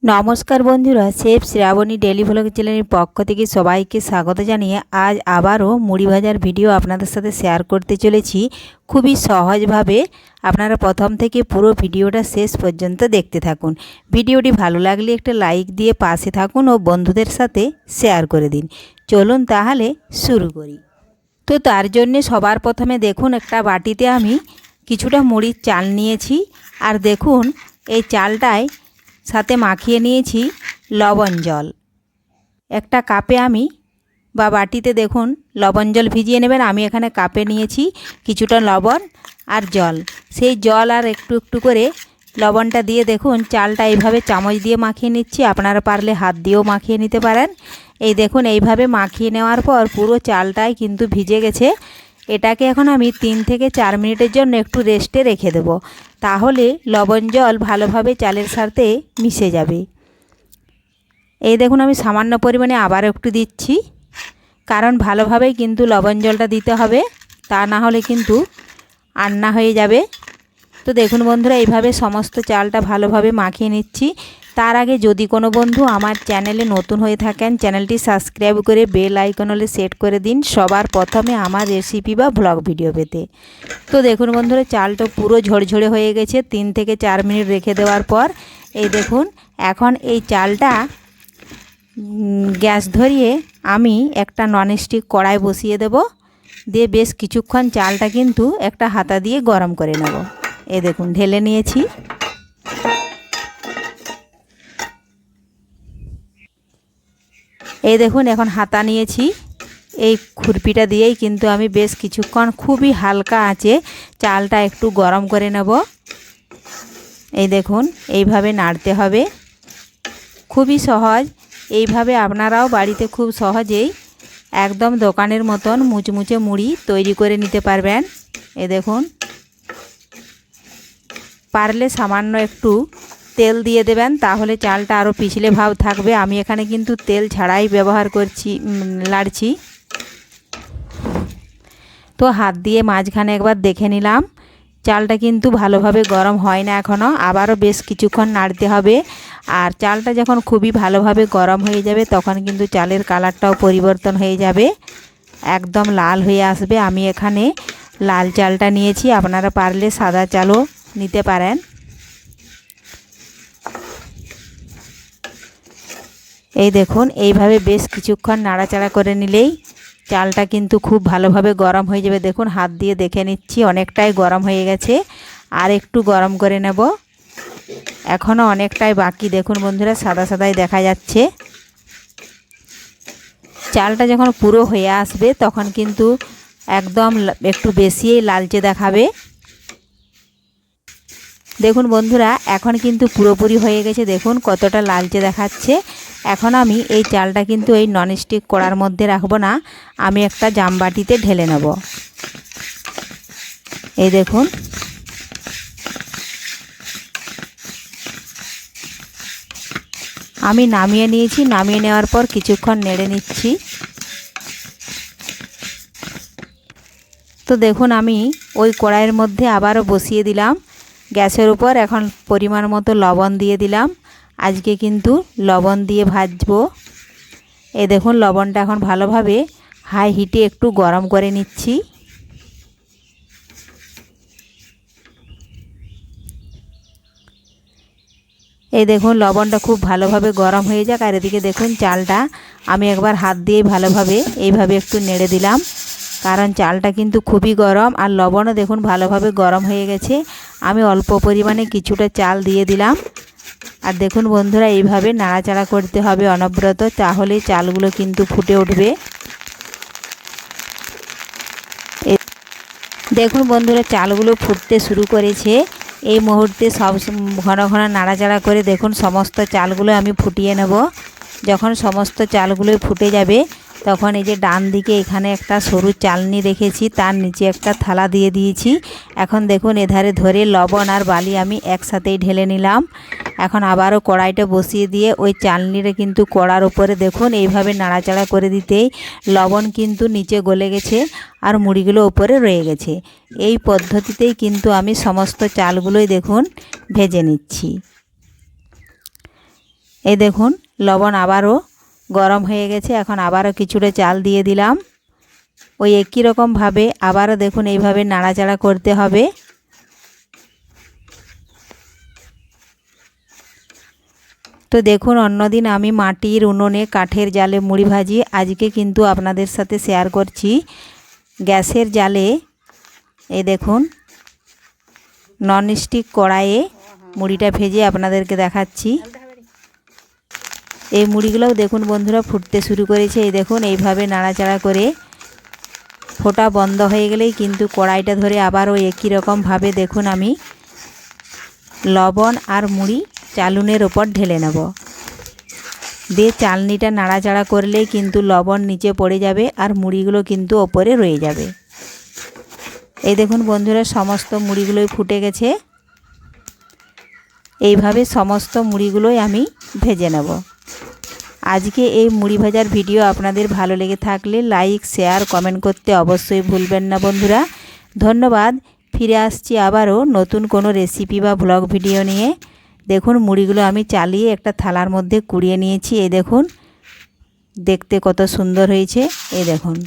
নমস্কার বন্ধুরা, chef Shrabani daily vlog চ্যানেলের পক্ষ থেকে সবাইকে স্বাগত জানিয়ে আজ আবারও মুড়ি ভাজার ভিডিও আপনাদের সাথে শেয়ার করতে চলেছি। খুবই সহজভাবে আপনারা প্রথম থেকে পুরো ভিডিওটা শেষ পর্যন্ত দেখতে থাকুন। ভিডিওটি ভালো লাগলে একটা লাইক দিয়ে পাশে থাকুন ও বন্ধুদের সাথে শেয়ার করে দিন। চলুন তাহলে শুরু করি। তো তার জন্যে সবার প্রথমে দেখুন একটা বাটিতে আমি কিছুটা মুড়ির চাল নিয়েছি। আর দেখুন এই চালটায় সাথে মাখিয়ে নিয়েছি লবণ জল। একটা কাপে আমি বা বাটিতে দেখুন লবণ জল ভিজিয়ে নেবেন। আমি এখানে কাপে নিয়েছি কিছুটা লবণ আর জল। সেই জল আর একটু একটু করে লবণটা দিয়ে দেখুন চালটা এইভাবে চামচ দিয়ে মাখিয়ে নিচ্ছি। আপনারা পারলে হাত দিয়েও মাখিয়ে নিতে পারেন। এই দেখুন এইভাবে মাখিয়ে নেওয়ার পর পুরো চালটাই কিন্তু ভিজে গেছে। এটাকে এখন আমি 3 থেকে 4 মিনিটের জন্য একটু রেস্টে রেখে দেব। তাহলে লবণ জল ভালোভাবে চালের সাথে মিশে যাবে। এই দেখুন আমি সামান্য পরিমাণে আবার একটু দিচ্ছি, কারণ ভালোভাবেই কিন্তু লবণ জলটা দিতে হবে, তা না হলে কিন্তু আন্না হয়ে যাবে। তো দেখুন বন্ধুরা, এইভাবে সমস্ত চালটা ভালোভাবে মাখিয়ে নিচ্ছি। তার আগে যদি কোনো বন্ধু আমার চ্যানেলে নতুন হয়ে থাকেন, চ্যানেলটি সাবস্ক্রাইব করে বেল আইকন হলে সেট করে দিন সবার প্রথমে আমার রেসিপি বা ব্লগ ভিডিও পেতে। তো দেখুন বন্ধুরা, চালটা পুরো ঝরঝরে হয়ে গেছে 3 থেকে 4 মিনিট রেখে দেওয়ার পর। এই দেখুন এখন এই চালটা গ্যাস ধরিয়ে আমি একটা ননস্টিক কড়াই বসিয়ে দেব। দিয়ে বেশ কিছুক্ষণ চালটা কিন্তু একটা হাতা দিয়ে গরম করে নেব। এই দেখুন ঢেলে নিয়েছি। এই দেখুন এখন হাতা নিয়েছি, এই খুরপিটা দিয়েই কিন্তু আমি বেশ কিছুক্ষণ খুবই হালকা আঁচে চালটা একটু গরম করে নেব। এই দেখুন এইভাবে নাড়তে হবে, খুবই সহজ। এইভাবে আপনারাও বাড়িতে খুব সহজেই একদম দোকানের মতন মুচমুচে মুড়ি তৈরি করে নিতে পারবেন। এই দেখুন, পারলে সামান্য একটু তেল দিয়ে দেবেন, তাহলে চালটা আরও পিছলে ভাব থাকবে। আমি এখানে কিন্তু তেল ছাড়াই ব্যবহার করছি, লাড়ছি। তো হাত দিয়ে মাঝখানে একবার দেখে নিলাম, চালটা কিন্তু ভালোভাবে গরম হয় না এখনও, আবারও বেশ কিছুক্ষণ নাড়তে হবে। আর চালটা যখন খুবই ভালোভাবে গরম হয়ে যাবে তখন কিন্তু চালের কালারটাও পরিবর্তন হয়ে যাবে, একদম লাল হয়ে আসবে। আমি এখানে লাল চালটা নিয়েছি, আপনারা পারলে সাদা চালও নিতে পারেন। এই দেখুন এইভাবে বেশ কিছুক্ষণ নাড়াচাড়া করে নিলেই চালটা কিন্তু খুব ভালোভাবে গরম হয়ে যাবে। দেখুন হাত দিয়ে দেখে নিচ্ছি, অনেকটাই গরম হয়ে গেছে, আর একটু গরম করে নেব। এখনও অনেকটাই বাকি। দেখুন বন্ধুরা, সাদা সাদাই দেখা যাচ্ছে। চালটা যখন পুরো হয়ে আসবে তখন কিন্তু একদম একটু বেশিই লালচে দেখাবে। দেখুন বন্ধুরা, এখন কিন্তু পুরোপুরি হয়ে গেছে। দেখুন কতটা লালচে দেখাচ্ছে। এখন আমি এই চালটা কিন্তু এই ননস্টিক কড়ার মধ্যে রাখবো না, আমি একটা জামবাটিতে ঢেলে নেব। এই দেখুন আমি নামিয়ে নিয়েছি। নামিয়ে নেওয়ার পর কিছুক্ষণ নেড়ে নিচ্ছি। তো দেখুন আমি ওই কড়াইয়ের মধ্যে আবারও বসিয়ে দিলাম গ্যাসের উপর। এখন পরিমাণ মতো লবণ দিয়ে দিলাম। আজকে কিন্তু লবণ দিয়ে ভাজবো। এই দেখুন লবণটা এখন ভালোভাবে হাই হিটে একটু গরম করে নিচ্ছি। এই দেখুন লবণটা খুব ভালোভাবে গরম হয়ে যাক। আর এদিকে দেখুন চালটা আমি একবার হাত দিয়ে ভালোভাবে এইভাবে একটু নেড়ে দিলাম, কারণ চালটা কিন্তু খুবই গরম। আর লবণও দেখুন ভালোভাবে গরম হয়ে গেছে। আমি অল্প পরিমাণে কিছুটা চাল দিয়ে দিলাম। আর দেখুন বন্ধুরা, এইভাবে নাড়াচাড়া করতে হবে অনবরত, তাহলে চালগুলো কিন্তু ফুটে উঠবে। দেখুন বন্ধুরা, চালগুলো ফুটতে শুরু করেছে। এই মুহূর্তে সব ঘন ঘন নাড়াচাড়া করে দেখুন সমস্ত চালগুলো আমি ফুটিয়ে নেব। যখন সমস্ত চালগুলো ফুটে যাবে তখন এই যে ডান দিকে এখানে একটা সরু চালনি রেখেছি, তার নিচে একটা থালা দিয়ে দিয়েছি। এখন দেখুন এধারে ধরে লবণ আর বালি আমি একসাথেই ঢেলে নিলাম। এখন আবারও কড়াইটা বসিয়ে দিয়ে ওই চালনিটা কিন্তু কড়ার উপরে দেখুন এইভাবে নাড়াচাড়া করে দিতেই লবণ কিন্তু নিচে গলে গেছে আর মুড়িগুলো উপরে রয়ে গেছে। এই পদ্ধতিতেই কিন্তু আমি সমস্ত চালগুলোই দেখুন ভেজে নিচ্ছি। এই দেখুন লবণ আবারও গরম হয়ে গেছে। এখন আবারও কিছুটা চাল দিয়ে দিলাম। ওই একই রকমভাবে আবারও দেখুন এইভাবে নাড়াচাড়া করতে হবে। তো দেখুন অন্যদিন আমি মাটির উনুনে কাঠের জালে মুড়ি ভাজি, আজকে কিন্তু আপনাদের সাথে শেয়ার করছি গ্যাসের জালে। এই দেখুন ননস্টিক কড়াইয়ে মুড়িটা ভেজে আপনাদেরকে দেখাচ্ছি। এই মুড়িগুলোও দেখুন বন্ধুরা ফুটতে শুরু করেছে। এই দেখুন এইভাবে নাড়াচাড়া করে ফোটা বন্ধ হয়ে গেলেই কিন্তু কড়াইটা ধরে আবারও একই রকমভাবে দেখুন আমি লবণ আর মুড়ি চালুনের ওপর ঢেলে নেব। দিয়ে চালনিটা নাড়াচাড়া করলেই কিন্তু লবণ নিচে পড়ে যাবে আর মুড়িগুলো কিন্তু ওপরে রয়ে যাবে। এই দেখুন বন্ধুরা সমস্ত মুড়িগুলোই ফুটে গেছে। এইভাবে সমস্ত মুড়িগুলোই আমি ভেজে নেব। আজকে এই মুড়ি ভাজার ভিডিও আপনাদের ভালো লেগে থাকলে লাইক শেয়ার কমেন্ট করতে অবশ্যই ভুলবেন না বন্ধুরা। ধন্যবাদ। ফিরে আসছি আবারও নতুন কোনো রেসিপি বা ব্লগ ভিডিও নিয়ে। দেখুন মুড়িগুলো আমি চালিয়ে একটা থালার মধ্যে কুড়িয়ে নিয়েছি। এই দেখুন দেখতে কত সুন্দর হয়েছে। এই দেখুন।